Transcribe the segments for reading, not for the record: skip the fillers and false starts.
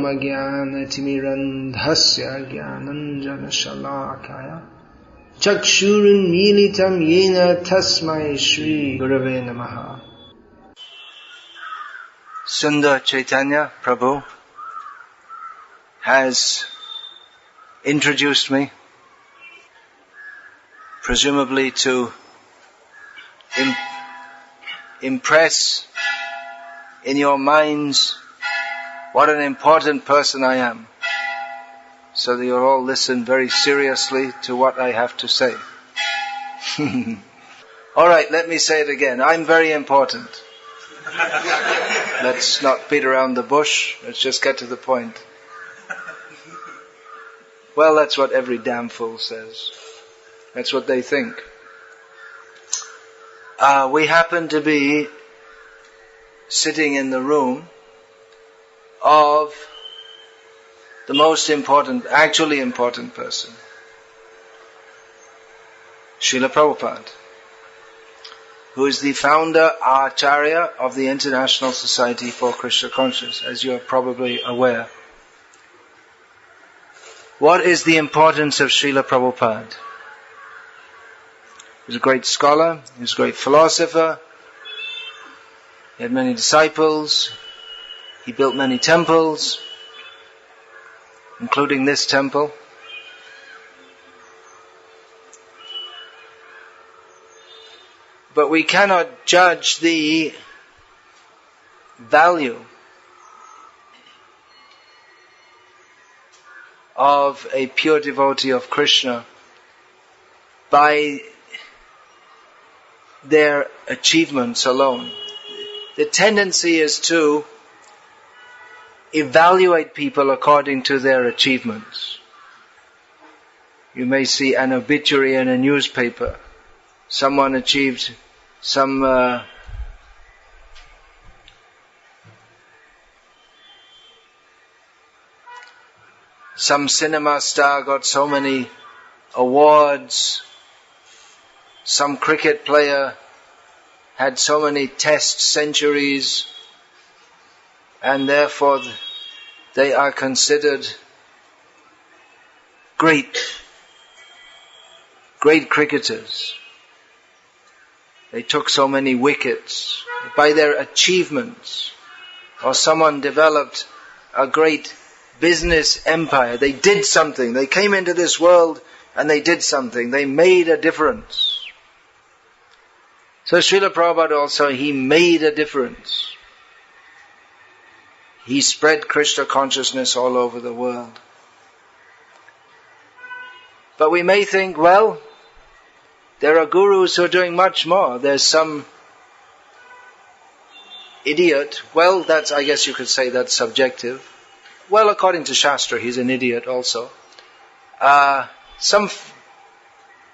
ajnanamagyanatimirandhasya gyananjana shalakaya chakshurunmilitam yena tasmai Shri Gurave Namaha. Sundar Chaitanya Prabhu has introduced me, presumably to impress in your minds what an important person I am, so that you'll all listen very seriously to what I have to say. Alright, let me say it again. I'm very important. Let's not beat around the bush. Let's just get to the point. Well, that's what every damn fool says. That's what they think. We happen to be sitting in the room of the most important, actually important person, Srila Prabhupada, who is the founder, Acharya of the International Society for Krishna Consciousness, as you are probably aware. What is the importance of Srila Prabhupada? He was a great scholar, he was a great philosopher, he had many disciples, he built many temples, including this temple. But we cannot judge the value of a pure devotee of Krishna by their achievements alone. The tendency is to evaluate people according to their achievements. You may see an obituary in a newspaper. Someone achieved some cinema star got so many awards, some cricket player had so many test centuries, and therefore they are considered great cricketers. They took so many wickets by their achievements. Or someone developed a great business empire. They did something. They came into this world and they did something. They made a difference. So Srila Prabhupada also, he made a difference. He spread Krishna consciousness all over the world. But we may think, well, there are gurus who are doing much more. There's some idiot. Well, that's, I guess you could say that's subjective. Well, according to Shastra, he's an idiot also. Some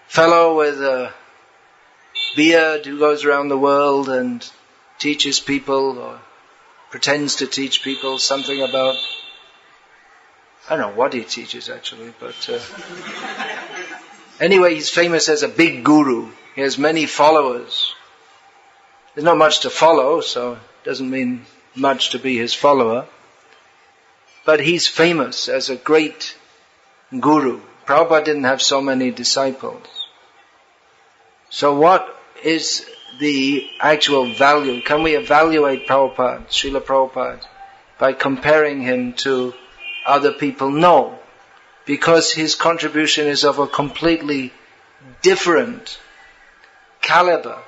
fellow with a beard who goes around the world and teaches people, or pretends to teach people something about, I don't know what he teaches actually, but anyway, he's famous as a big guru. He has many followers. There's not much to follow, so it doesn't mean much to be his follower. But he's famous as a great guru. Prabhupada didn't have so many disciples. So what is the actual value? Can we evaluate Prabhupada, Srila Prabhupada, by comparing him to other people? No. Because his contribution is of a completely different caliber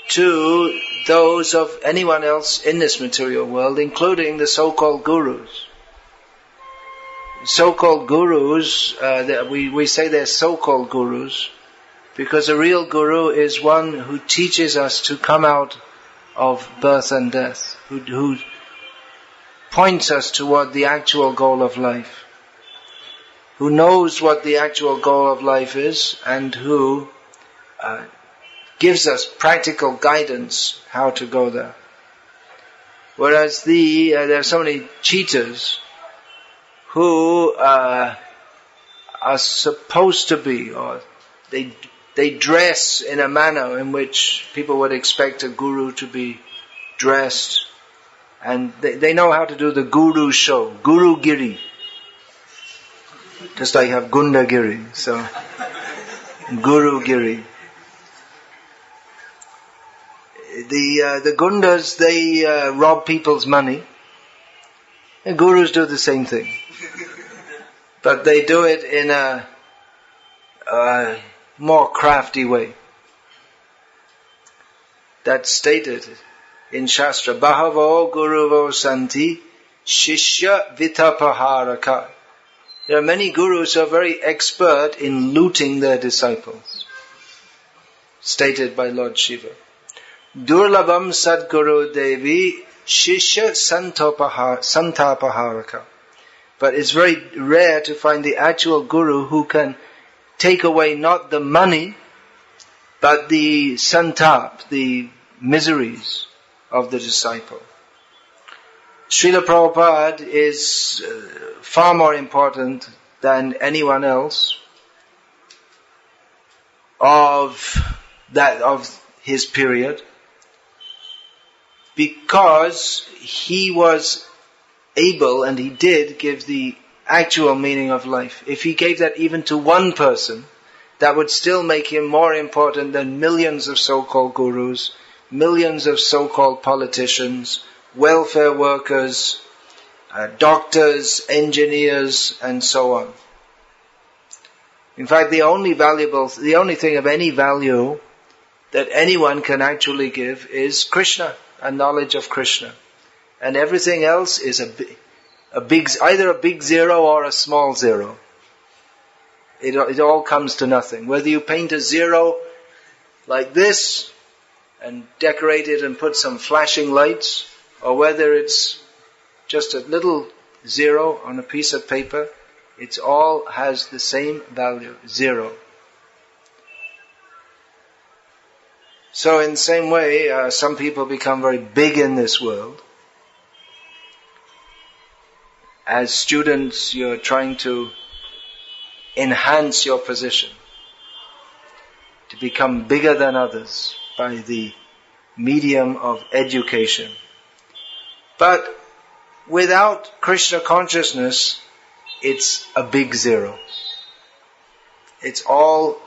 to those of anyone else in this material world, including the so-called gurus. So-called gurus, we say they're so-called gurus, because a real guru is one who teaches us to come out of birth and death, who points us toward the actual goal of life, who knows what the actual goal of life is, and who gives us practical guidance how to go there. Whereas there are so many cheaters who are supposed to be, or they dress in a manner in which people would expect a guru to be dressed. And they know how to do the guru show, Guru Giri. Just like you have Gunda Giri, so Guru Giri. The Gundas, they rob people's money. And Gurus do the same thing. But they do it in a more crafty way. That's stated in Shastra. Bahavo Guruvo Santi Shishya Vitapaharaka. There are many gurus who are very expert in looting their disciples. Stated by Lord Shiva. Durlabam Sadguru Devi Shishya Santapaharaka. But it's very rare to find the actual guru who can take away not the money, but the santap, the miseries of the disciple. Srila Prabhupada is far more important than anyone else of his period, because he was able, and he did, give the actual meaning of life. If he gave that even to one person, that would still make him more important than millions of so-called gurus, millions of so-called politicians, welfare workers, doctors, engineers, and so on. In fact, the only thing of any value that anyone can actually give is Krishna, a knowledge of Krishna. And everything else is either a big zero or a small zero. It all comes to nothing. Whether you paint a zero like this and decorate it and put some flashing lights, or whether it's just a little zero on a piece of paper, it all has the same value, zero. So in the same way, some people become very big in this world. As students, you're trying to enhance your position, to become bigger than others by the medium of education. But without Krishna consciousness, it's a big zero. It's all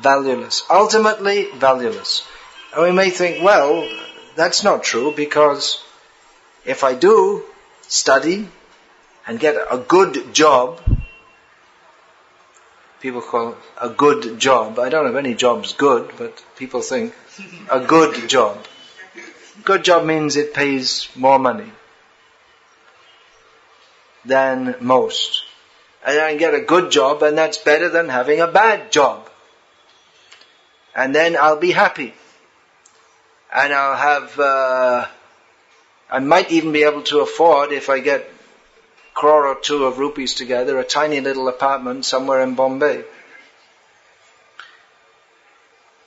valueless, ultimately valueless. And we may think, well, that's not true, because if I do study and get a good job, people call it a good job. I don't have any jobs good, but people think a good job. Good job means it pays more money than most. And I get a good job, and that's better than having a bad job. And then I'll be happy. And I'll have, I might even be able to afford, if I get crore or two of rupees together, a tiny little apartment somewhere in Bombay.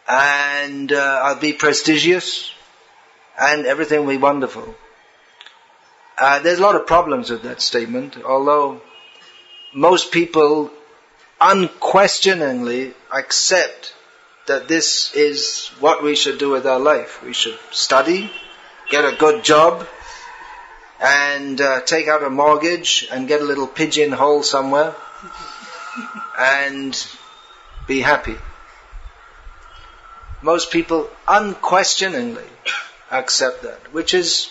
And I'll be prestigious, and everything will be wonderful. There's a lot of problems with that statement, although most people unquestioningly accept that this is what we should do with our life. We should study, get a good job, and take out a mortgage and get a little pigeonhole somewhere and be happy. Most people unquestioningly accept that, which is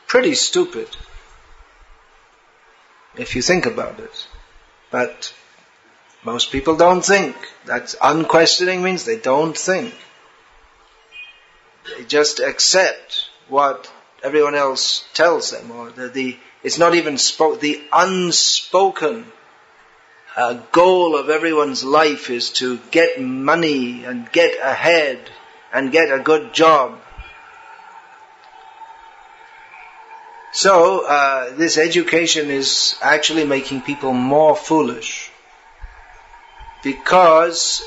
pretty stupid if you think about it. But most people don't think. That's unquestioning means they don't think. They just accept what everyone else tells them, or it's not even the unspoken goal of everyone's life is to get money and get ahead and get a good job. So this education is actually making people more foolish, because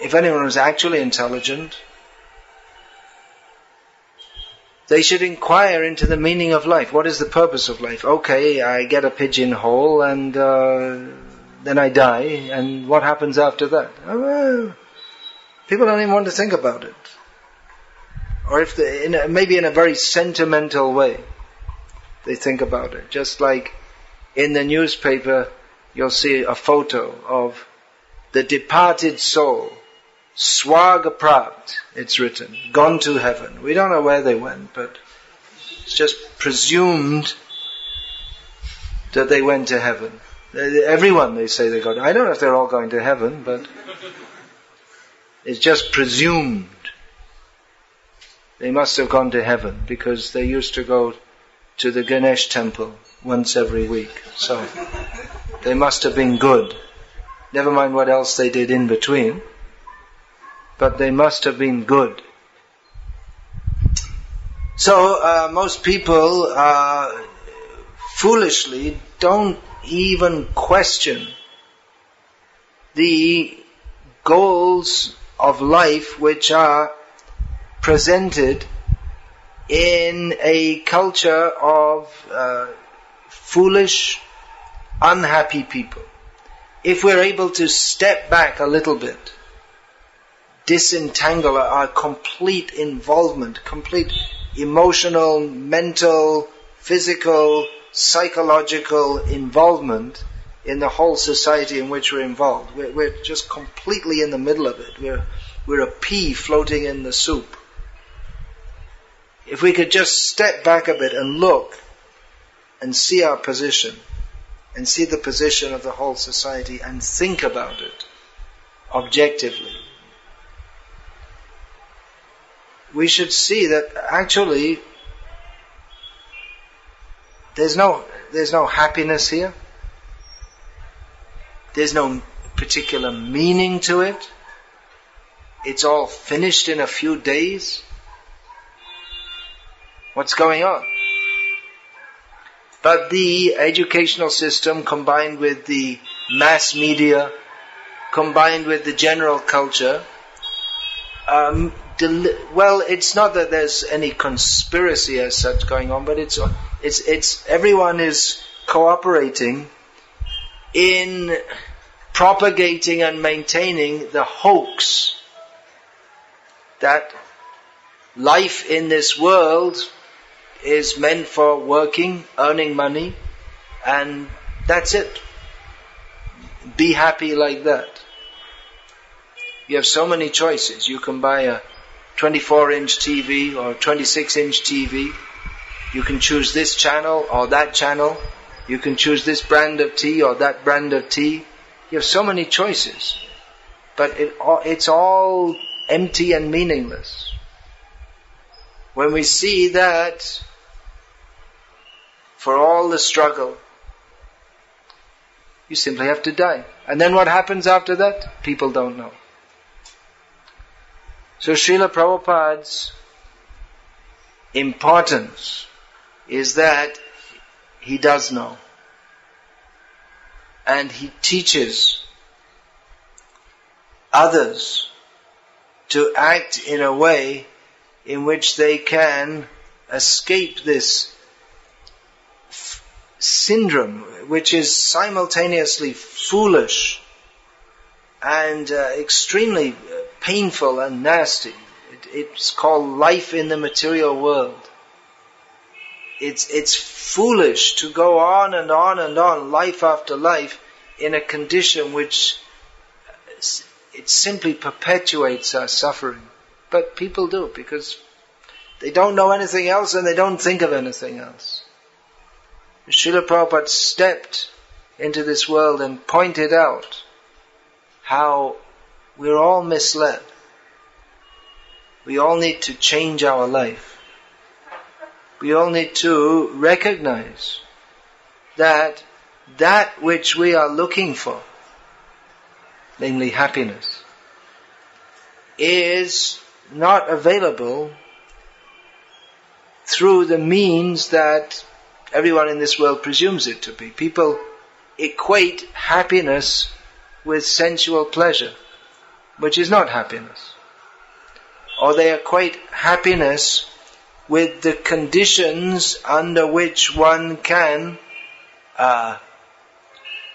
if anyone was actually intelligent, they should inquire into the meaning of life. What is the purpose of life? Okay, I get a pigeonhole and then I die, and what happens after that? Well, people don't even want to think about it. Or if maybe in a very sentimental way, they think about it. Just like in the newspaper, you'll see a photo of the departed soul, Swagaprapt, it's written, gone to heaven. We don't know where they went, but it's just presumed that they went to heaven. Everyone, they say they go. I don't know if they're all going to heaven, but it's just presumed. They must have gone to heaven because they used to go to the Ganesh temple once every week. So they must have been good. Never mind what else they did in between. But they must have been good. So most people foolishly don't even question the goals of life which are presented in a culture of foolish, unhappy people. If we're able to step back a little bit, disentangle our complete involvement, complete emotional, mental, physical, psychological involvement in the whole society in which we're involved. We're just completely in the middle of it. We're a pea floating in the soup. If we could just step back a bit and look and see our position and see the position of the whole society and think about it objectively, we should see that actually there's no happiness here. There's no particular meaning to it. It's all finished in a few days. What's going on? But the educational system, combined with the mass media, combined with the general culture, it's not that there's any conspiracy as such going on, but it's everyone is cooperating in propagating and maintaining the hoax that life in this world is meant for working, earning money, and that's it. Be happy like that. You have so many choices. You can buy a 24-inch TV or 26-inch TV. You can choose this channel or that channel. You can choose this brand of tea or that brand of tea. You have so many choices. But it's all empty and meaningless. When we see that for all the struggle, you simply have to die. And then what happens after that? People don't know. So Srila Prabhupada's importance is that he does know. And he teaches others to act in a way in which they can escape this syndrome, which is simultaneously foolish and extremely painful and nasty. It's called life in the material world. It's foolish to go on and on and on, life after life, in a condition which it simply perpetuates our suffering. But people do, because they don't know anything else and they don't think of anything else. Srila Prabhupada stepped into this world and pointed out how we're all misled. We all need to change our life. We all need to recognize that which we are looking for, namely happiness, is not available through the means that everyone in this world presumes it to be. People equate happiness with sensual pleasure, which is not happiness. Or they equate happiness with the conditions under which one can have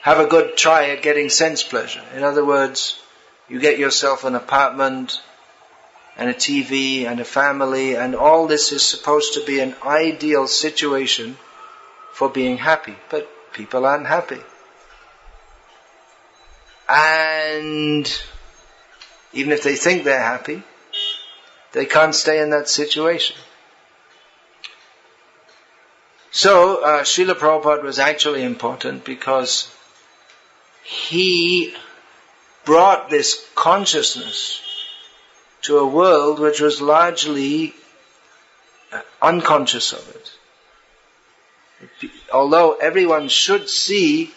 a good try at getting sense pleasure. In other words, you get yourself an apartment, and a TV and a family, and all this is supposed to be an ideal situation for being happy. But people aren't happy. And even if they think they're happy, they can't stay in that situation. So, Srila Prabhupada was actually important because he brought this consciousness to a world which was largely unconscious of it. Although everyone should see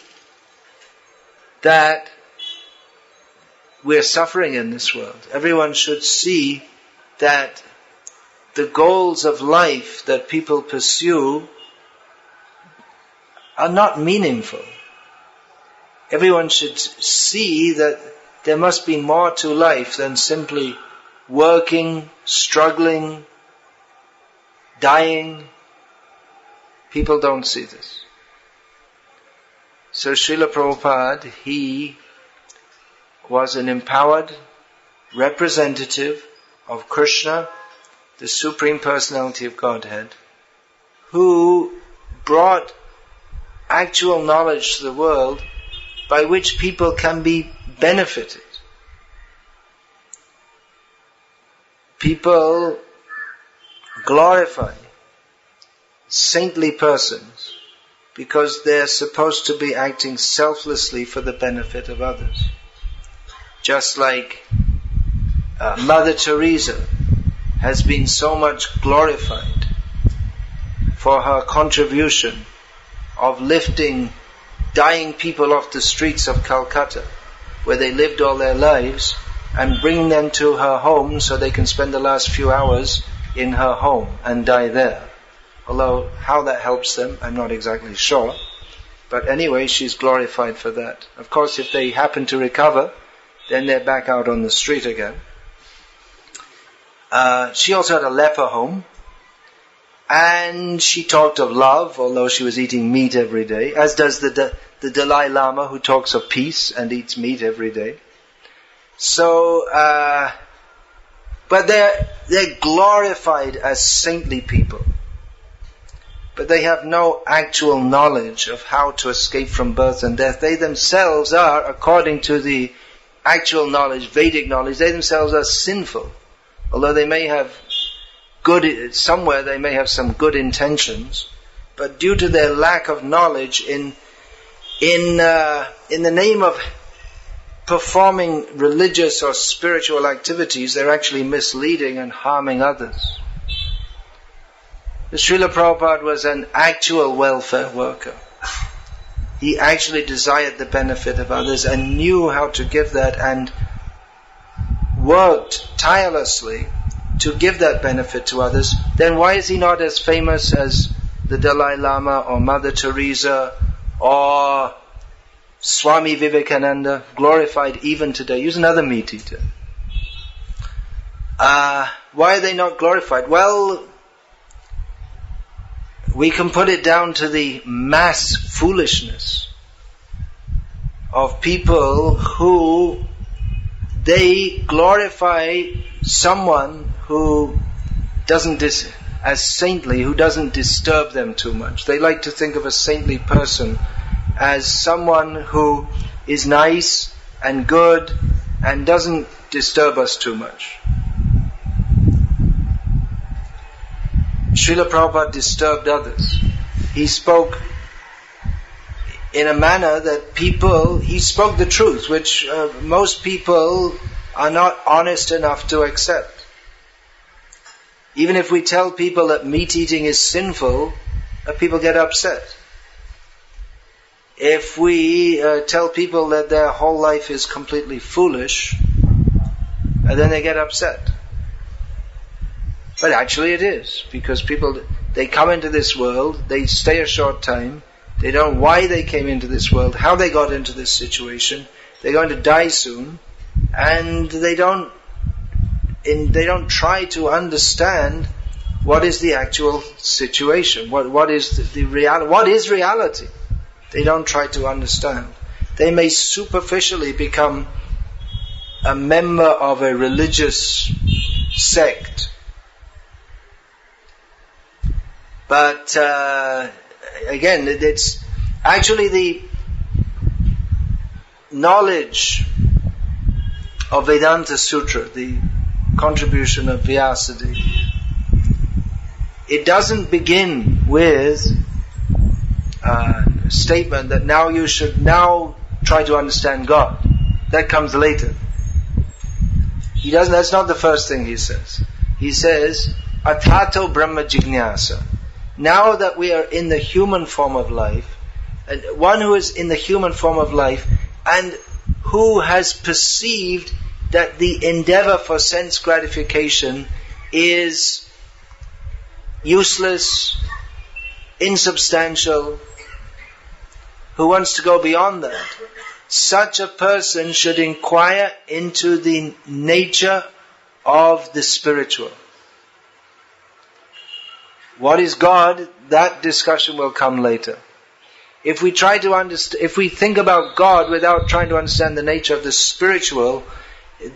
that we're suffering in this world, everyone should see that the goals of life that people pursue are not meaningful. Everyone should see that there must be more to life than simply working, struggling, dying. People don't see this. So Srila Prabhupada, he was an empowered representative of Krishna, the Supreme Personality of Godhead, who brought actual knowledge to the world by which people can be benefited. People glorify saintly persons because they're supposed to be acting selflessly for the benefit of others. Just like Mother Teresa has been so much glorified for her contribution of lifting dying people off the streets of Calcutta, where they lived all their lives, and bringing them to her home so they can spend the last few hours in her home and die there. Although how that helps them, I'm not exactly sure. But anyway, she's glorified for that. Of course, if they happen to recover, then they're back out on the street again. She also had a leper home. And she talked of love, although she was eating meat every day, as does the Dalai Lama, who talks of peace and eats meat every day. So, but they're glorified as saintly people. But they have no actual knowledge of how to escape from birth and death. They themselves are, according to the actual knowledge, Vedic knowledge, they themselves are sinful. Although they may have somewhere they may have some good intentions, but due to their lack of knowledge in the name of performing religious or spiritual activities, they're actually misleading and harming others. The Srila Prabhupada was an actual welfare worker. He actually desired the benefit of others and knew how to give that and worked tirelessly to give that benefit to others. Then why is he not as famous as the Dalai Lama or Mother Teresa or Swami Vivekananda, glorified even today? Use another meat eater. Why are they not glorified? Well, we can put it down to the mass foolishness of people who they glorify someone who doesn't as saintly, who doesn't disturb them too much. They like to think of a saintly person as someone who is nice and good and doesn't disturb us too much. Srila Prabhupada disturbed others. He spoke in a manner that he spoke the truth, which most people are not honest enough to accept. Even if we tell people that meat eating is sinful, people get upset. If we tell people that their whole life is completely foolish, then they get upset. But actually it is, because people, they come into this world, they stay a short time, they don't know why they came into this world, how they got into this situation, they're going to die soon, and they don't try to understand what is the actual situation, what is the reality, what is reality. They don't try to understand. They may superficially become a member of a religious sect. But again, it's actually the knowledge of Vedanta Sutra, the contribution of Vyasadi. It doesn't begin with a statement that now you should now try to understand God. That comes later. He doesn't. That's not the first thing he says. He says, Athato Brahma Jignasa. Now that we are in the human form of life, and one who is in the human form of life, and who has perceived that the endeavor for sense gratification is useless, insubstantial, who wants to go beyond that, such a person should inquire into the nature of the spiritual. What is God? That discussion will come later. If we try to understand, if we think about God without trying to understand the nature of the spiritual,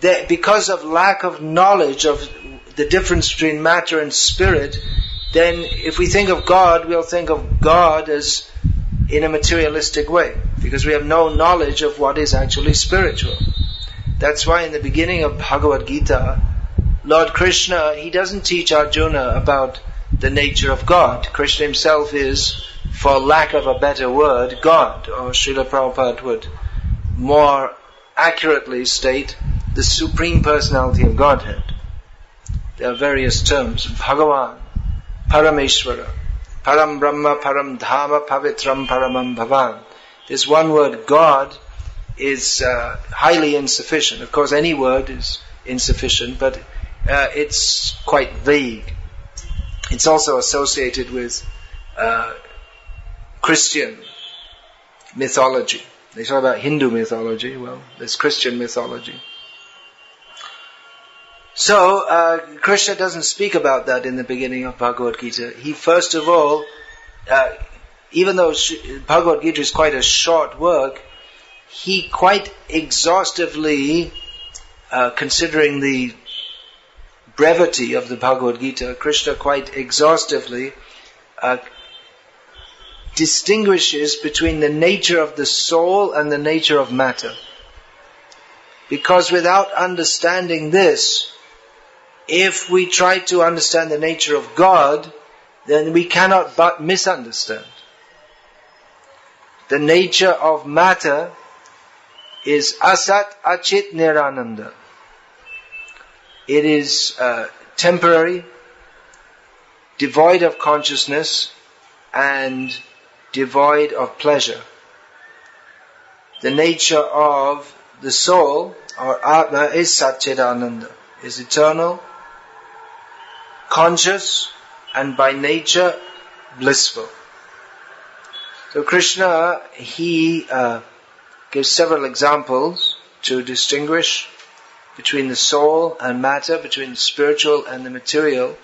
because of lack of knowledge of the difference between matter and spirit, then if we think of God, we'll think of God as in a materialistic way, because we have no knowledge of what is actually spiritual. That's why in the beginning of Bhagavad Gita, Lord Krishna, he doesn't teach Arjuna about the nature of God. Krishna himself is, for lack of a better word, God, or Srila Prabhupada would more accurately state the Supreme Personality of Godhead. There are various terms: Bhagavan, Parameshwara, Param Brahma, Param Dhama, Pavitram, Paramam Bhavan. This one word, God, is highly insufficient. Of course, any word is insufficient, but it's quite vague. It's also associated with Christian mythology. They talk about Hindu mythology. Well, there's Christian mythology. So, Krishna doesn't speak about that in the beginning of Bhagavad Gita. He first of all, even though Bhagavad Gita is quite a short work, he quite exhaustively, considering the brevity of the Bhagavad Gita, Krishna quite exhaustively distinguishes between the nature of the soul and the nature of matter. Because without understanding this, if we try to understand the nature of God, then we cannot but misunderstand. The nature of matter is asat achit nirananda. It is temporary, devoid of consciousness, and devoid of pleasure. The nature of the soul, or Atma, is Satchidananda, is eternal, conscious, and by nature blissful. So Krishna, he gives several examples to distinguish between the soul and matter, between the spiritual and the material,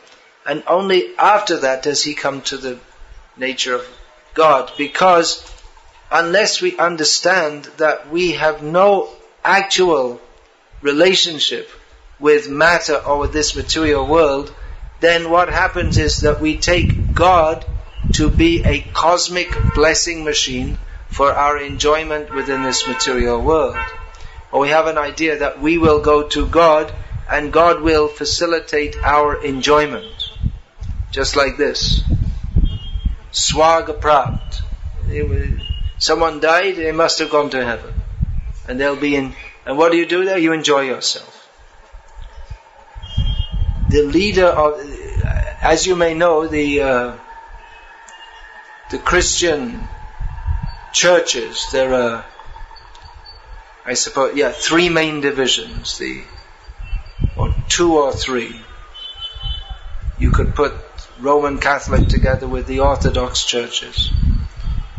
and only after that does he come to the nature of God, because unless we understand that we have no actual relationship with matter or with this material world, then what happens is that we take God to be a cosmic blessing machine for our enjoyment within this material world. Or we have an idea that we will go to God and God will facilitate our enjoyment. Just like this. Swaga prapt. Someone died, they must have gone to heaven. And they'll be in, and what do you do there? You enjoy yourself. The leader of, as you may know, the Christian churches, there are, I suppose, three main divisions, or two or three. You could put Roman Catholic together with the Orthodox churches.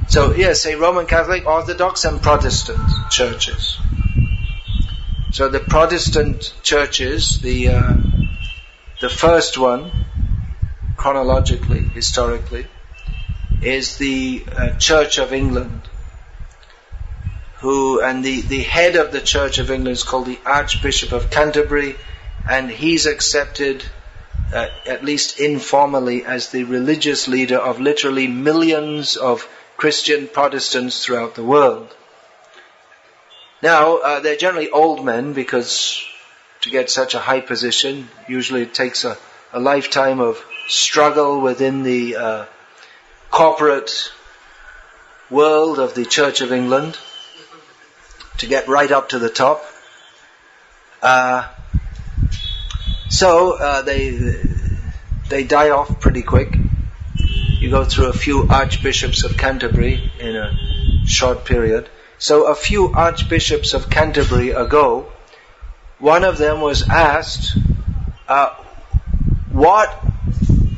So, say Roman Catholic, Orthodox, and Protestant churches. So the Protestant churches, the first one, chronologically, historically, is the Church of England. And the head of the Church of England is called the Archbishop of Canterbury, and he's accepted, at least informally, as the religious leader of literally millions of Christian Protestants throughout the world. Now, they're generally old men, because to get such a high position, usually it takes a lifetime of struggle within the corporate world of the Church of England to get right up to the top. So they die off pretty quick. You go through a few archbishops of Canterbury in a short period. So a few archbishops of Canterbury ago, one of them was asked, what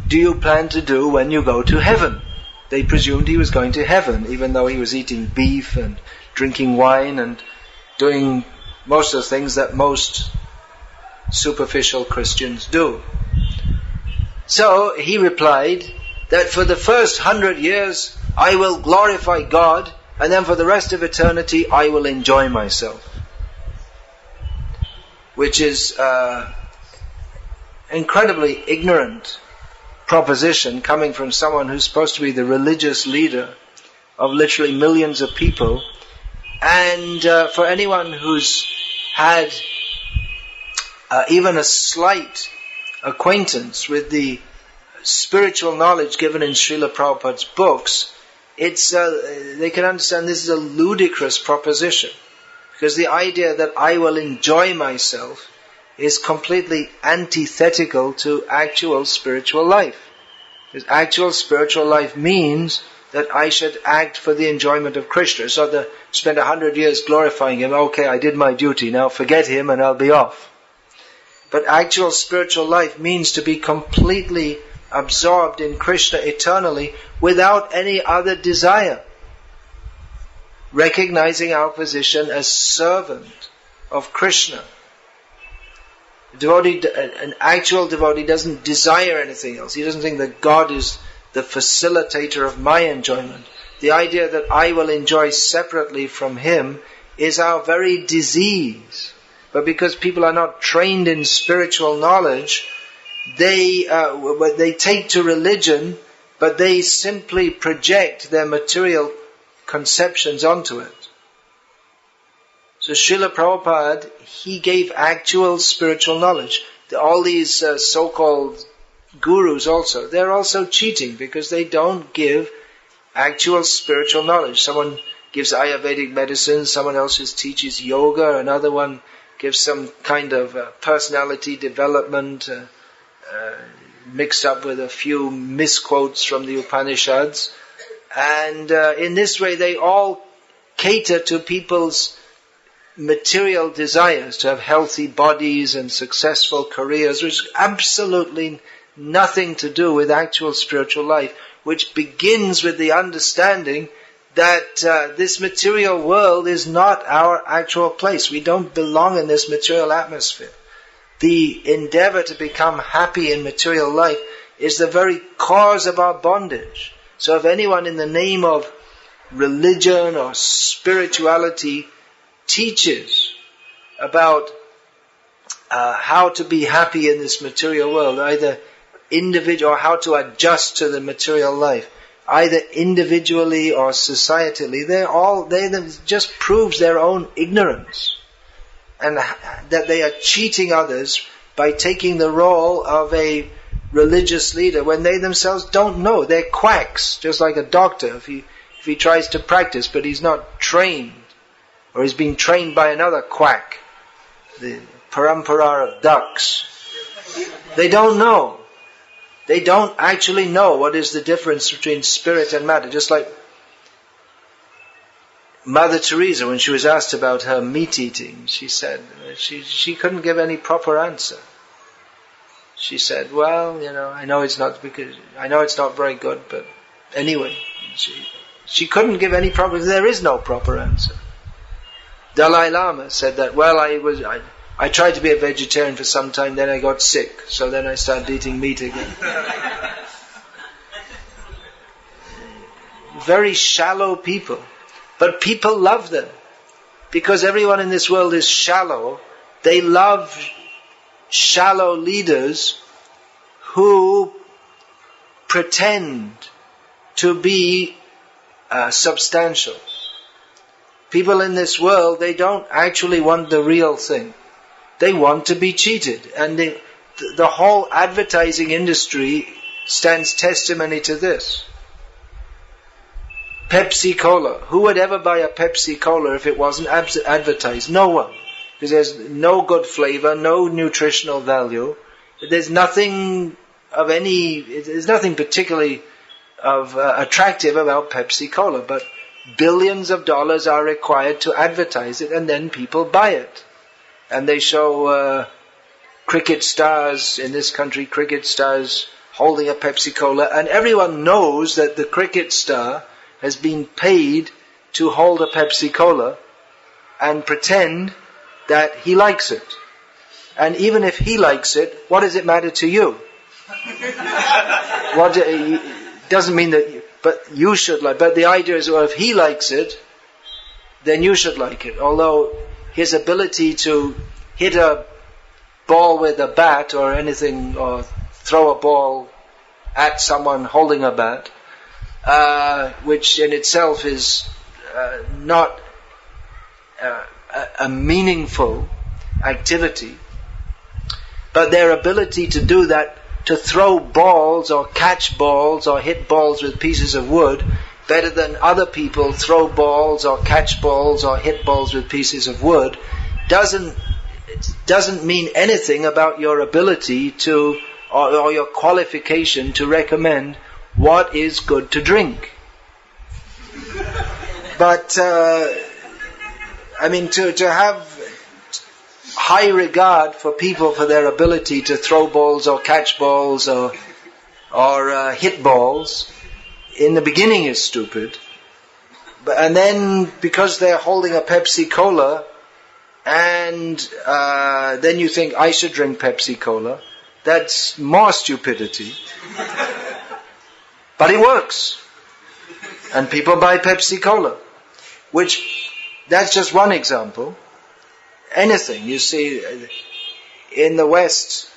do you plan to do when you go to heaven? They presumed he was going to heaven, even though he was eating beef and drinking wine and doing most of the things that most superficial Christians do. So he replied that for the first 100 years I will glorify God, and then for the rest of eternity I will enjoy myself. Which is incredibly ignorant proposition coming from someone who's supposed to be the religious leader of literally millions of people. And for anyone who's had even a slight acquaintance with the spiritual knowledge given in Srila Prabhupada's books, they can understand this is a ludicrous proposition. Because the idea that I will enjoy myself is completely antithetical to actual spiritual life. Because actual spiritual life means that I should act for the enjoyment of Krishna. So spend 100 years glorifying him, okay, I did my duty, now forget him and I'll be off. But actual spiritual life means to be completely absorbed in Krishna eternally without any other desire. Recognizing our position as servant of Krishna. An actual devotee doesn't desire anything else. He doesn't think that God is the facilitator of my enjoyment. The idea that I will enjoy separately from him is our very disease. But because people are not trained in spiritual knowledge, they take to religion, but they simply project their material conceptions onto it. So Srila Prabhupada, he gave actual spiritual knowledge. All these so-called gurus also, they're also cheating because they don't give actual spiritual knowledge. Someone gives Ayurvedic medicine, someone else teaches yoga, another one gives some kind of personality development mixed up with a few misquotes from the Upanishads. And in this way they all cater to people's material desires, to have healthy bodies and successful careers, which is absolutely nothing to do with actual spiritual life, which begins with the understanding that this material world is not our actual place. We don't belong in this material atmosphere. The endeavor to become happy in material life is the very cause of our bondage. So if anyone in the name of religion or spirituality teaches about how to be happy in this material world, either individual, or how to adjust to the material life, either individually or societally, they just proves their own ignorance, and that they are cheating others by taking the role of a religious leader when they themselves don't know. They're quacks, just like a doctor. If he tries to practice but he's not trained, or he's being trained by another quack, the parampara of ducks, they don't know. They don't actually know what is the difference between spirit and matter. Just like Mother Teresa, when she was asked about her meat eating, she said she couldn't give any proper answer. She said, well, I know it's not very good, but anyway, she couldn't give any proper. There is no proper answer. Dalai Lama said that, well, I tried to be a vegetarian for some time, then I got sick, so then I started eating meat again. Very shallow people. But people love them. Because everyone in this world is shallow, they love shallow leaders who pretend to be substantial. People in this world, they don't actually want the real thing. They want to be cheated. And the whole advertising industry stands testimony to this. Pepsi Cola. Who would ever buy a Pepsi Cola if it wasn't advertised? No one. Because there's no good flavor, no nutritional value. There's nothing particularly attractive about Pepsi Cola. But billions of dollars are required to advertise it, and then people buy it. And they show cricket stars in this country, cricket stars holding a Pepsi Cola, and everyone knows that the cricket star has been paid to hold a Pepsi Cola and pretend that he likes it. And even if he likes it, what does it matter to you? Doesn't mean that, but you should like. But the idea is, well, if he likes it, then you should like it. Although his ability to hit a ball with a bat or anything, or throw a ball at someone holding a bat, which in itself is not a meaningful activity, but their ability to do that, to throw balls or catch balls or hit balls with pieces of wood better than other people throw balls or catch balls or hit balls with pieces of wood, doesn't mean anything about your ability to, or your qualification to recommend what is good to drink. But to have high regard for people for their ability to throw balls or catch balls or hit balls in the beginning is stupid. And then because they're holding a Pepsi Cola, and then you think I should drink Pepsi Cola, that's more stupidity. But it works. And people buy Pepsi Cola. That's just one example. Anything, you see, in the West,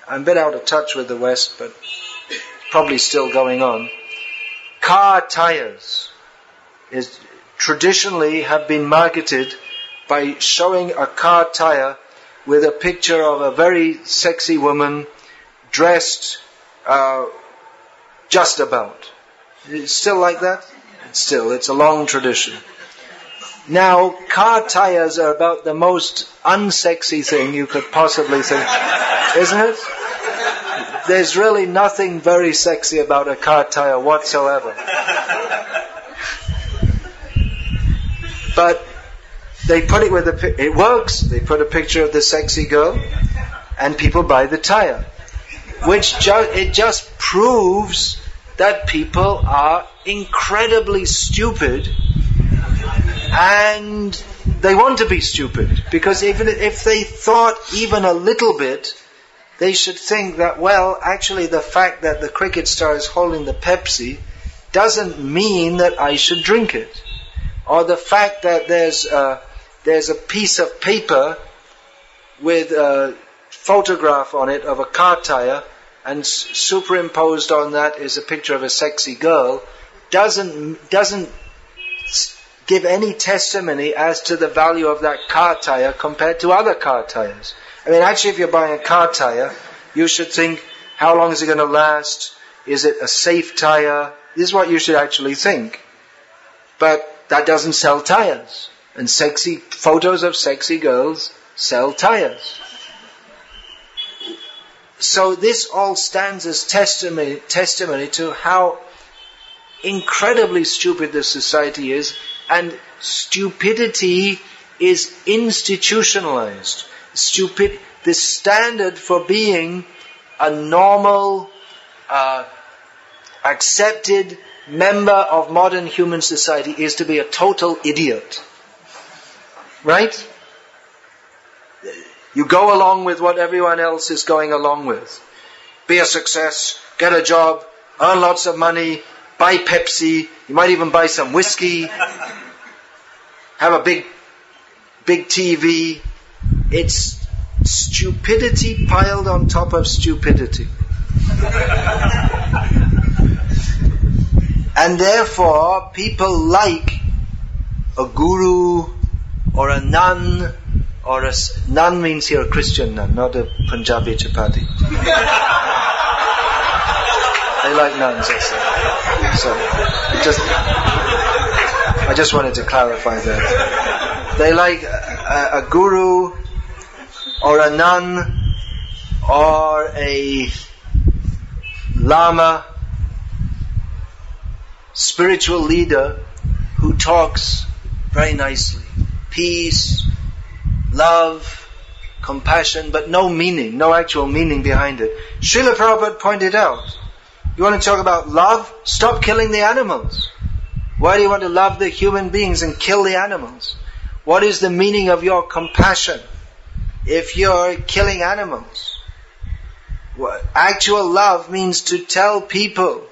I'm a bit out of touch with the West, but probably still going on. Car tires traditionally have been marketed by showing a car tire with a picture of a very sexy woman dressed just about. It's still like that? It's a long tradition. Now, car tires are about the most unsexy thing you could possibly think, isn't it? There's really nothing very sexy about a car tire whatsoever. But they put it it works. They put a picture of the sexy girl, and people buy the tire, it just proves that people are incredibly stupid, and they want to be stupid, because even if they thought even a little bit, they should think that, well, actually the fact that the cricket star is holding the Pepsi doesn't mean that I should drink it. Or the fact that there's a piece of paper with a photograph on it of a car tire, and superimposed on that is a picture of a sexy girl, doesn't give any testimony as to the value of that car tire compared to other car tires. I mean, actually, if you're buying a car tire, you should think, how long is it going to last? Is it a safe tire? This is what you should actually think. But that doesn't sell tires. And sexy photos of sexy girls sell tires. So this all stands as testimony to how incredibly stupid this society is, and stupidity is institutionalized. The standard for being a normal, accepted member of modern human society is to be a total idiot. Right? You go along with what everyone else is going along with. Be a success, get a job, earn lots of money, buy Pepsi, you might even buy some whiskey, have a big TV. It's stupidity piled on top of stupidity. And therefore, people like a guru or a nun, or a nun means here a Christian nun, not a Punjabi chapati. They like nuns, I say. So, I just wanted to clarify that. They like a guru, or a nun, or a lama, spiritual leader who talks very nicely. Peace, love, compassion, but no meaning, no actual meaning behind it. Srila Prabhupada pointed out, you want to talk about love? Stop killing the animals. Why do you want to love the human beings and kill the animals? What is the meaning of your compassion if you're killing animals? Actual love means to tell people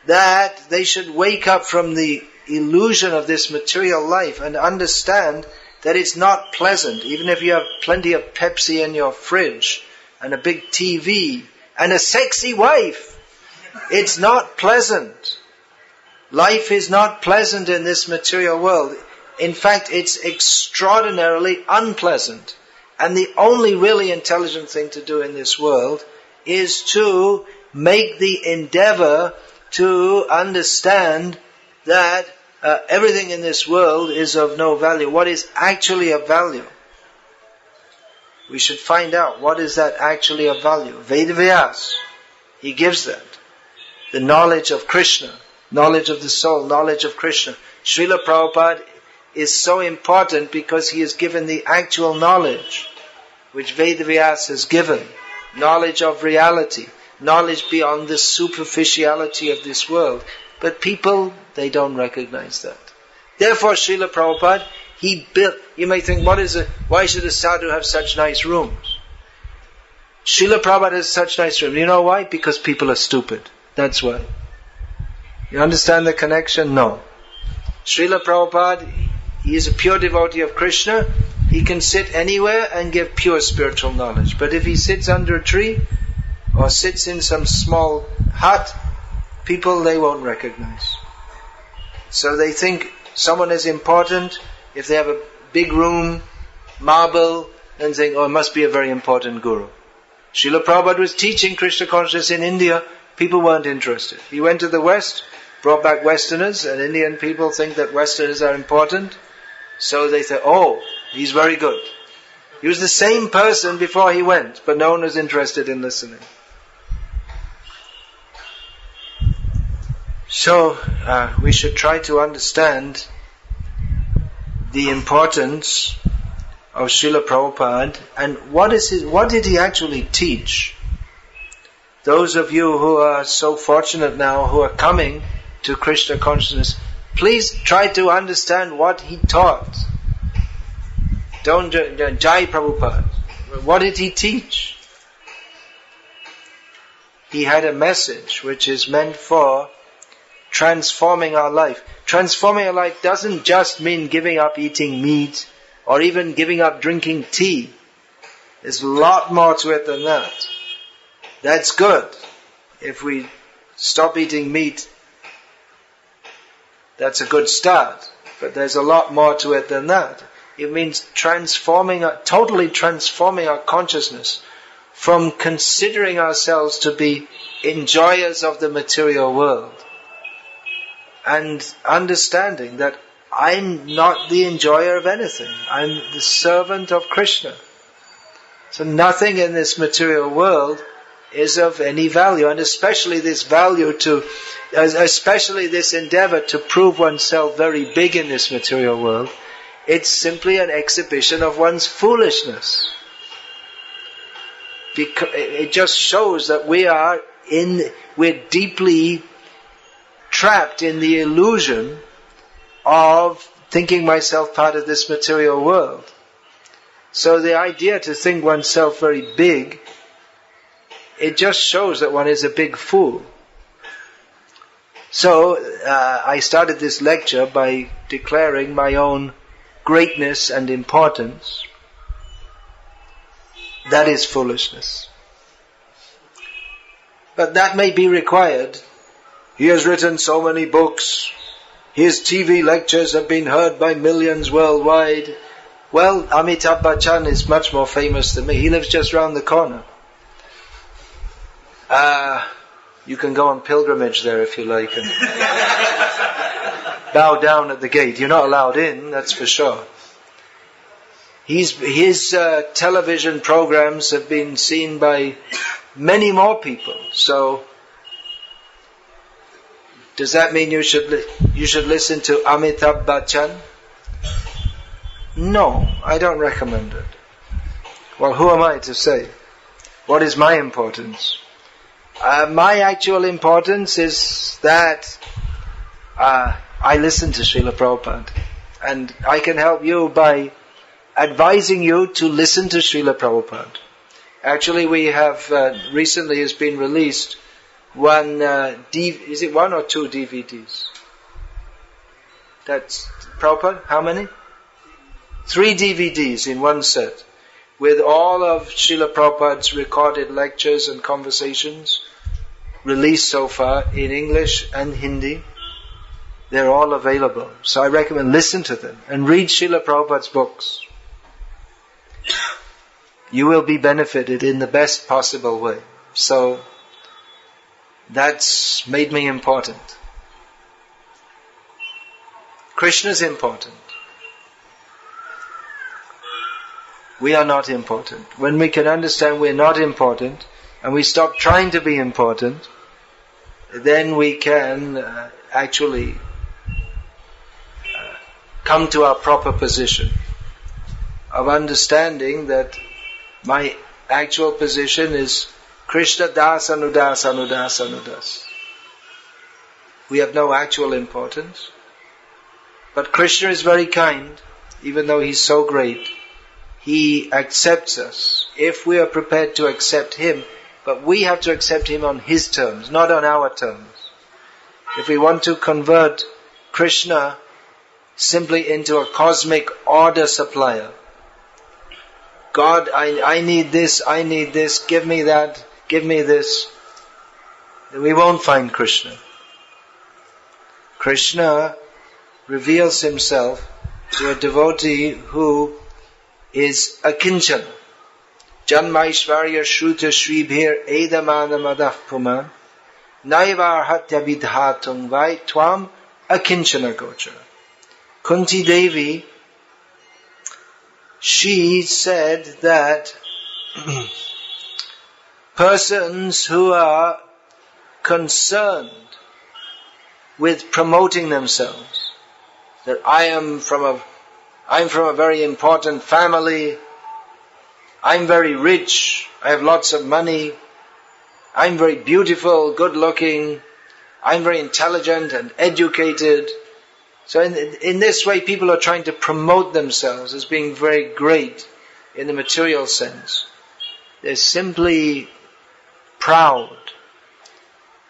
that they should wake up from the illusion of this material life and understand that it's not pleasant. Even if you have plenty of Pepsi in your fridge and a big TV and a sexy wife, it's not pleasant. Life is not pleasant in this material world. In fact, it's extraordinarily unpleasant. And the only really intelligent thing to do in this world is to make the endeavor to understand that everything in this world is of no value. What is actually of value? We should find out what is that actually of value. Vedavyas, he gives that. The knowledge of Krishna, knowledge of the soul, knowledge of Krishna. Srila Prabhupada is so important because he has given the actual knowledge which Vedavyas has given. Knowledge of reality, knowledge beyond the superficiality of this world. But people, they don't recognize that. Therefore, Srila Prabhupada, he built, you may think, why should a sadhu have such nice rooms? Srila Prabhupada has such nice rooms. You know why? Because people are stupid. That's why. You understand the connection? No. Srila Prabhupada, he is a pure devotee of Krishna. He can sit anywhere and give pure spiritual knowledge. But if he sits under a tree, or sits in some small hut, people they won't recognize. So they think someone is important if they have a big room, marble, and think, oh, it must be a very important guru. Srila Prabhupada was teaching Krishna consciousness in India. People weren't interested. He went to the West, brought back Westerners, and Indian people think that Westerners are important. So they said, oh, he's very good. He was the same person before he went, but no one was interested in listening. So, we should try to understand the importance of Srila Prabhupada and what did he actually teach? Those of you who are so fortunate now, who are coming to Krishna consciousness, please try to understand what he taught. Don't Jai Prabhupada. What did he teach? He had a message which is meant for transforming our life. Transforming our life doesn't just mean giving up eating meat or even giving up drinking tea. There's a lot more to it than that. That's good. If we stop eating meat, that's a good start. But there's a lot more to it than that. It means totally transforming our consciousness from considering ourselves to be enjoyers of the material world and understanding that I'm not the enjoyer of anything. I'm the servant of Krishna. So nothing in this material world is of any value, and especially this endeavor to prove oneself very big in this material world, it's simply an exhibition of one's foolishness. Because it just shows that we're deeply trapped in the illusion of thinking myself part of this material world. So the idea to think oneself very big, it just shows that one is a big fool. So I started this lecture by declaring my own greatness and importance. That is foolishness. But that may be required. He has written so many books. His TV lectures have been heard by millions worldwide. Well, Amitabh Bachchan is much more famous than me. He lives just round the corner. You can go on pilgrimage there if you like and bow down at the gate. You're not allowed in, that's for sure. His television programs have been seen by many more people. So, does that mean you should listen to Amitabh Bachchan? No, I don't recommend it. Well, who am I to say? What is my importance? My actual importance is that I listen to Srila Prabhupada, and I can help you by advising you to listen to Srila Prabhupada. Actually, we have recently has been released is it one or two DVDs? That's Prabhupada. How many? 3 DVDs in one set, with all of Srila Prabhupada's recorded lectures and conversations released so far in English and Hindi. They're all available. So I recommend listen to them and read Srila Prabhupada's books. You will be benefited in the best possible way. So that's made me important. Krishna's important. We are not important. When we can understand we're not important, and we stop trying to be important, then we can actually come to our proper position of understanding that my actual position is Krishna das anudas anudas anudas. We have no actual importance. But Krishna is very kind, even though He's so great. He accepts us if we are prepared to accept Him, but we have to accept Him on His terms, not on our terms. If we want to convert Krishna simply into a cosmic order supplier, God, I need this, give me that, give me this, then we won't find Krishna. Krishna reveals Himself to a devotee who is akinchana. Janmaishvarya shruta shribhir edamana madav puman naivar hatya vidhatung vai tvam akinchana gochara. Kunti Devi, she said that persons who are concerned with promoting themselves, that I'm from a very important family, I'm very rich, I have lots of money, I'm very beautiful, good looking, I'm very intelligent and educated. So in this way people are trying to promote themselves as being very great in the material sense. They're simply proud.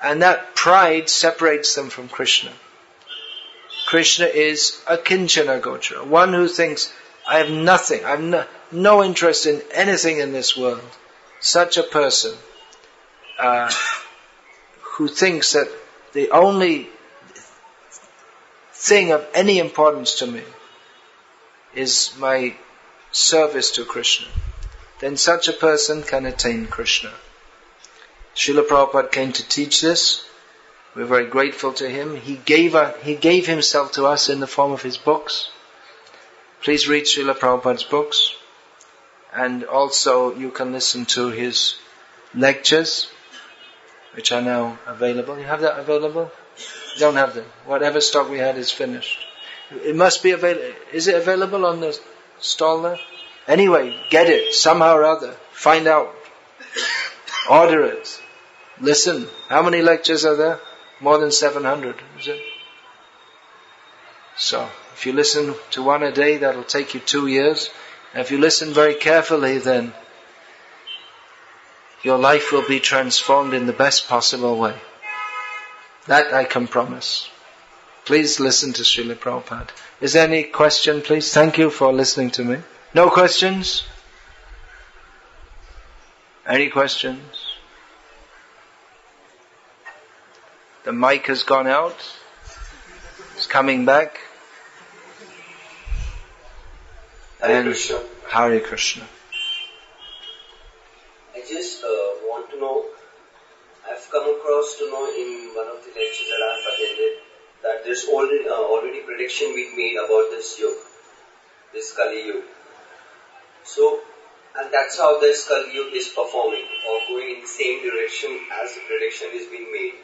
And that pride separates them from Krishna. Krishna is akinchana gochara, one who thinks, I have nothing, I have no interest in anything in this world. Such a person who thinks that the only thing of any importance to me is my service to Krishna, then such a person can attain Krishna. Srila Prabhupada came to teach this. We're very grateful to him. He gave himself to us in the form of his books. Please read Srila Prabhupada's books, and also you can listen to his lectures, which are now available. You have that available? You don't have them. Whatever stock we had is finished. It must be available. Is it available on the stall there? Anyway, get it somehow or other. Find out. Order it. Listen. How many lectures are there? More than 700, is it? So, if you listen to one a day, that'll take you 2 years. And if you listen very carefully, then your life will be transformed in the best possible way. That I can promise. Please listen to Srila Prabhupada. Is there any question, please? Thank you for listening to me. No questions? Any questions? The mic has gone out. It's coming back. Hare Krishna. Hare Krishna. I just want to know, I've come across to know in one of the lectures that I've attended that there's already prediction being made about this Yuga, this Kali Yuga. So, and that's how this Kali Yuga is performing or going in the same direction as the prediction is being made.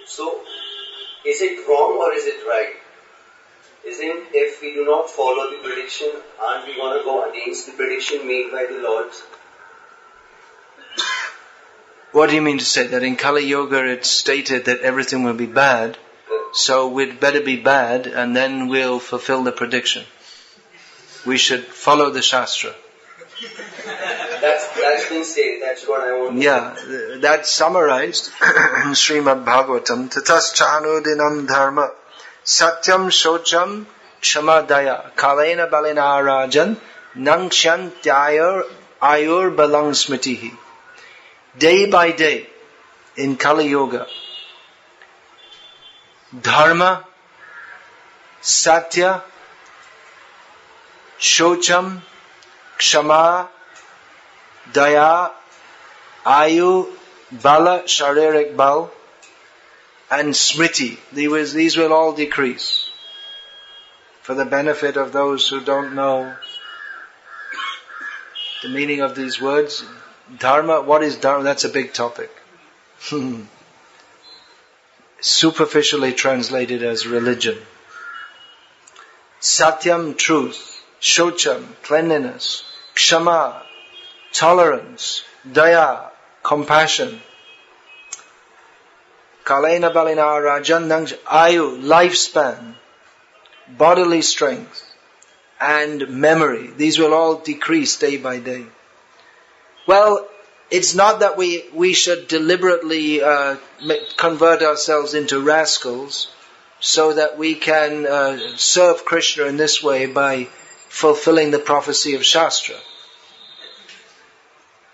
So, is it wrong or is it right? Isn't if we do not follow the prediction, aren't we going to go against the prediction made by the Lord? What do you mean to say? That in Kali Yuga it's stated that everything will be bad, so we'd better be bad and then we'll fulfill the prediction. We should follow the Shastra. That's been stated, that's what I want to Yeah, that's summarized in Srimad Bhagavatam. Tataschanudinam dharma satyam shocham kshamadaya kalena balena rajan nangshantyayur ayur balang smritihi. Day by day in Kali Yuga, dharma, satya, shocham, kshama, daya, ayu, bala, sharirik bal, and smriti. These will all decrease. For the benefit of those who don't know the meaning of these words, Dharma, what is Dharma? That's a big topic. Superficially translated as religion. Satyam, truth. Shocham, cleanliness. Kshama, tolerance. Daya, compassion. Kalena balina rajan ayu, lifespan. Bodily strength. And memory. These will all decrease day by day. Well, it's not that we should deliberately convert ourselves into rascals so that we can serve Krishna in this way by fulfilling the prophecy of Shastra.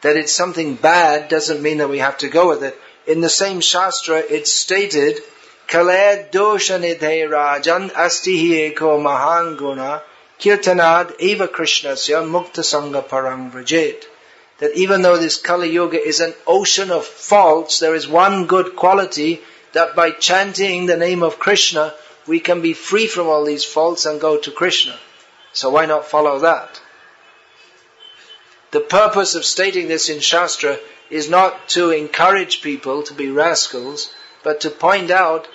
That it's something bad doesn't mean that we have to go with it. In the same Shastra, it's stated, Kaled dosha nidhe rajan astihi eko mahan guna kirtanad eva krishnasya mukta sangha parang vrajet. That even though this Kali Yuga is an ocean of faults, there is one good quality, that by chanting the name of Krishna, we can be free from all these faults and go to Krishna. So why not follow that? The purpose of stating this in Shastra is not to encourage people to be rascals, but to point out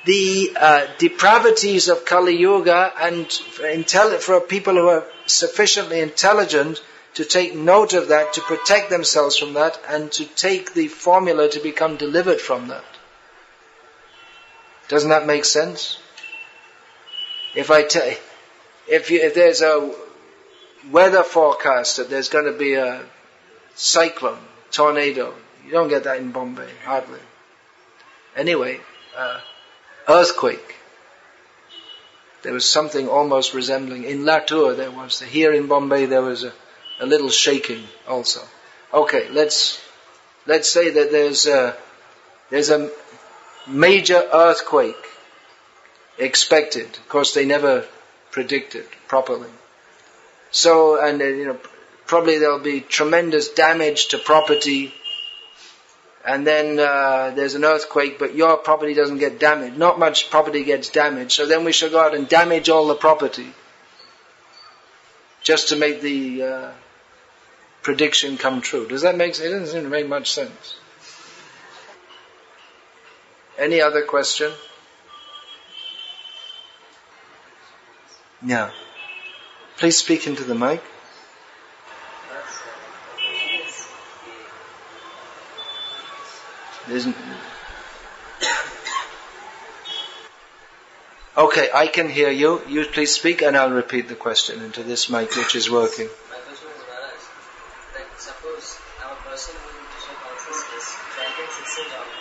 the depravities of Kali Yuga and for people who are sufficiently intelligent to take note of that, to protect themselves from that, and to take the formula to become delivered from that. Doesn't that make sense? If there's a weather forecast that there's going to be a cyclone, tornado, you don't get that in Bombay, hardly. Anyway, earthquake. There was something almost resembling, in Latur there was, here in Bombay there was a little shaking also. Okay, let's say that there's a major earthquake expected. Of course, they never predicted properly. So, and probably there'll be tremendous damage to property. And then there's an earthquake, but your property doesn't get damaged. Not much property gets damaged. So then we should go out and damage all the property, just to make the prediction come true. Does that make sense? It doesn't seem to make much sense. Any other question? Yeah. Please speak into the mic. Okay, I can hear you. You please speak and I'll repeat the question into this mic which is working. My question was that suppose I'm a person who is conscious chanting 16 japa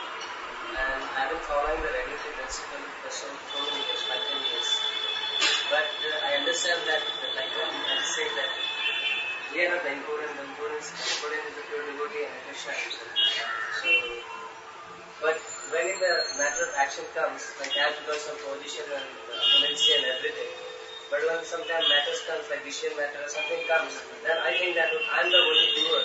and I've been following the regulatory principle for so many years, 5-10 years. But I understand that, like I say that we are not the important. The important is the pure devotee and Krishna himself. So, but when in the matter of action comes, like as because of position and potency and everything, but when sometimes matters comes, like decision matter or something comes, then I think that I'm the only doer.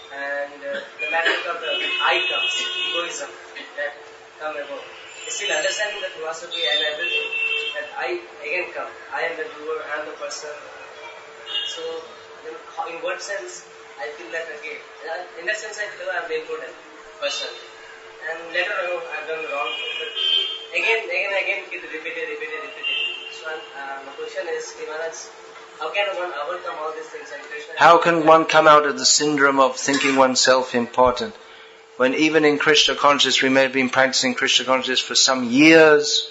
And the matter comes, I comes, egoism, that come about. Still understanding the philosophy and everything, that I again come, I am the doer, I am the person. So, in what sense I feel that again? In that sense I feel I am the important person. And later I know I have done wrong, but again, it repeated. So my question is, Maharaj, how can one overcome all these things? And Krishna, how can one come out of the syndrome of thinking oneself important? When even in Krishna consciousness, we may have been practicing Krishna consciousness for some years,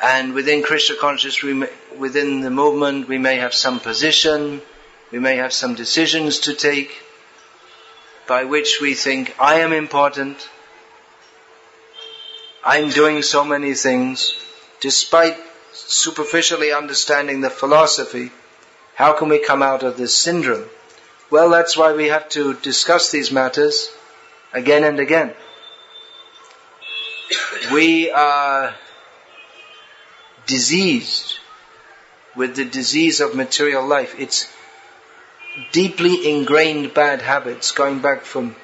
and within Krishna consciousness, within the movement, we may have some position, we may have some decisions to take, by which we think, I am important, I'm doing so many things, despite superficially understanding the philosophy. How can we come out of this syndrome? Well, that's why we have to discuss these matters again and again. We are diseased with the disease of material life. It's deeply ingrained bad habits going back from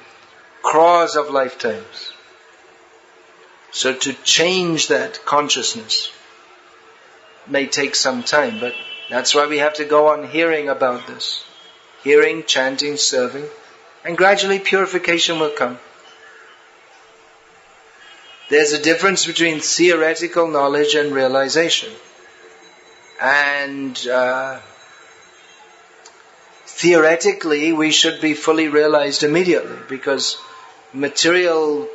crores of lifetimes. So to change that consciousness may take some time, but that's why we have to go on hearing about this. Hearing, chanting, serving, and gradually purification will come. There's a difference between theoretical knowledge and realization. And theoretically we should be fully realized immediately, because material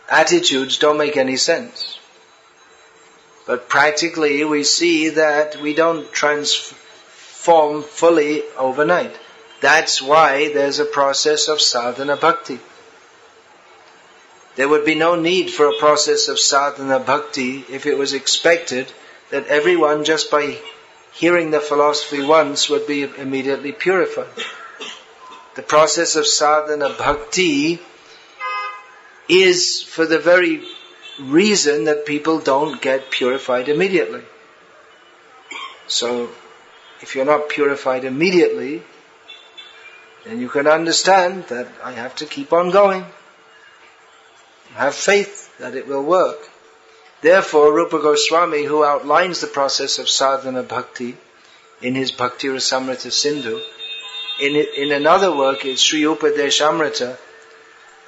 attitudes don't make any sense. But practically we see that we don't transform fully overnight. That's why there's a process of sadhana bhakti. There would be no need for a process of sadhana bhakti if it was expected that everyone, just by hearing the philosophy once, would be immediately purified. The process of sadhana bhakti is for the very reason that people don't get purified immediately. So, if you're not purified immediately, then you can understand that I have to keep on going. Have faith that it will work. Therefore, Rupa Goswami, who outlines the process of sadhana bhakti in his Bhakti Rasamrita Sindhu, in another work, in Sri Upadeshamrita,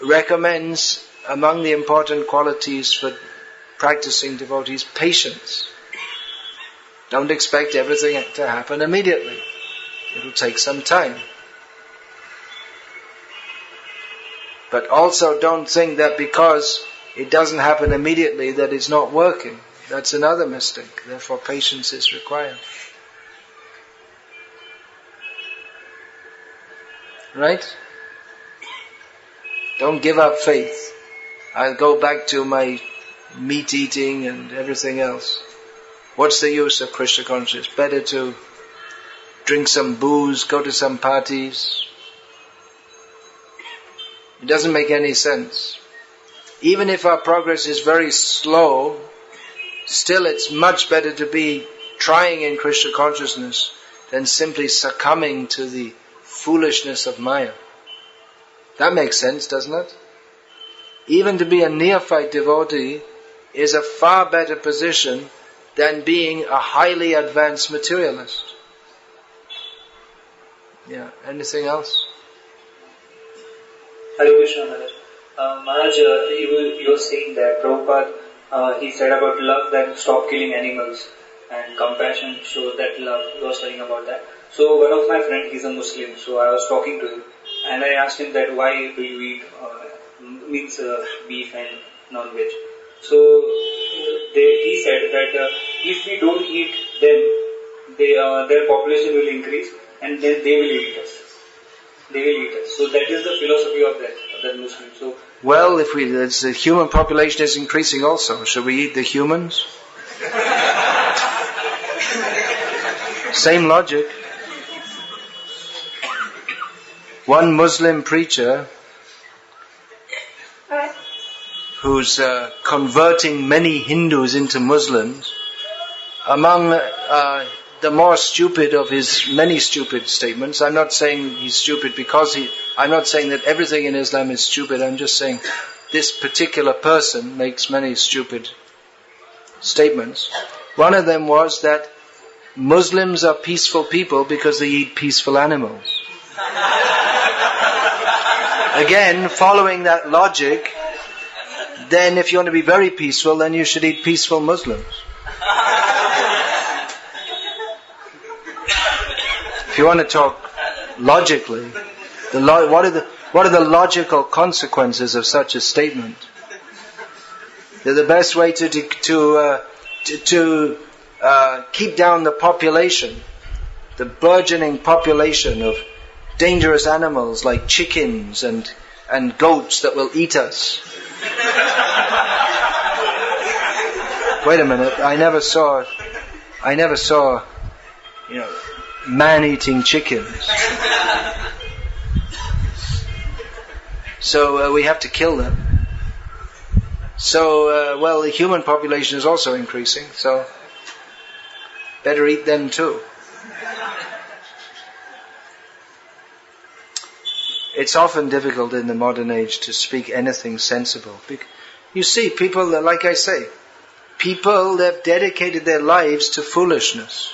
recommends among the important qualities for practicing devotees, patience. Don't expect everything to happen immediately. It will take some time. But also don't think that because it doesn't happen immediately that it's not working. That's another mistake. Therefore patience is required. Right? Don't give up faith. I'll go back to my meat eating and everything else. What's the use of Krishna consciousness? Better to drink some booze, go to some parties. It doesn't make any sense. Even if our progress is very slow, still it's much better to be trying in Krishna consciousness than simply succumbing to the foolishness of Maya. That makes sense, doesn't it? Even to be a neophyte devotee is a far better position than being a highly advanced materialist. Yeah, anything else? Hare Krishna Maharaj. Maharaj, you were saying that Prabhupada, he said about love that stop killing animals and compassion shows that love. You were studying about that. So one of my friends, he's a Muslim, so I was talking to him and I asked him that why do you eat beef and non-veg. So he said that if we don't eat them, their population will increase and then they will eat us. They will eat us. So that is the philosophy of that Muslim. So well, if the human population is increasing also, should we eat the humans? Same logic. one Muslim preacher who's converting many Hindus into Muslims, among the more stupid of his many stupid statements, I'm not saying he's stupid because I'm not saying that everything in Islam is stupid, I'm just saying this particular person makes many stupid statements. One of them was that Muslims are peaceful people because they eat peaceful animals. Again, following that logic, then if you want to be very peaceful, then you should eat peaceful Muslims. If you want to talk logically, what are the logical consequences of such a statement? The best way to keep down the population, the burgeoning population of dangerous animals like chickens and goats that will eat us. Wait a minute, I never saw, man-eating chickens. So we have to kill them. So, the human population is also increasing, so better eat them too. It's often difficult in the modern age to speak anything sensible. You see, people, like I say, people that have dedicated their lives to foolishness.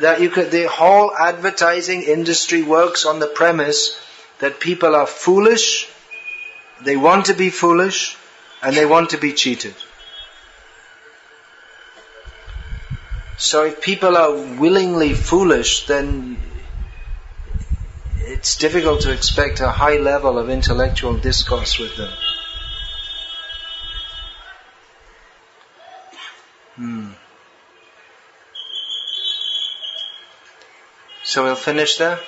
The whole advertising industry works on the premise that people are foolish, they want to be foolish, and they want to be cheated. So if people are willingly foolish, then it's difficult to expect a high level of intellectual discourse with them. So we'll finish there.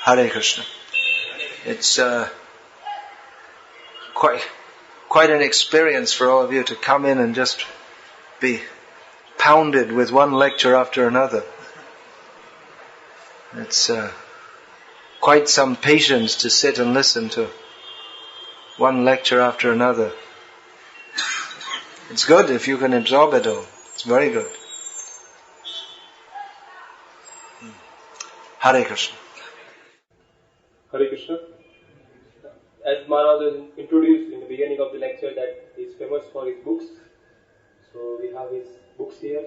Hare Krishna. It's quite an experience for all of you to come in and just be pounded with one lecture after another. It's quite some patience to sit and listen to one lecture after another. It's good if you can absorb it all. It's very good. Hare Krishna. Hare Krishna. As Maharaj was introduced in the beginning of the lecture that he is famous for his books, so we have his books here.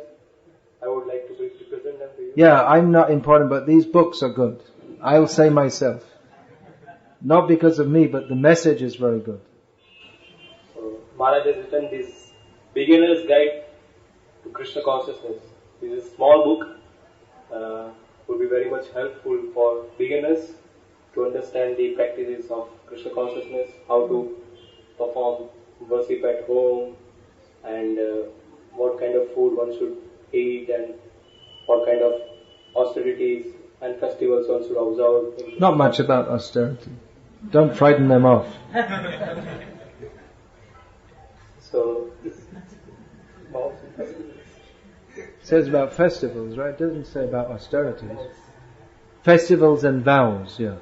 I would like to present them to you. Yeah, I'm not important, but these books are good. I'll say myself. Not because of me, but the message is very good. So, Maharaj has written this Beginner's Guide to Krishna Consciousness. This is a small book. Would be very much helpful for beginners to understand the practices of Krishna consciousness, how to perform worship at home, and what kind of food one should eat, and what kind of austerities and festivals one should observe. Not much about austerity. Don't frighten them off. So, It says about festivals, right? It doesn't say about austerities. Festivals and vows, yeah.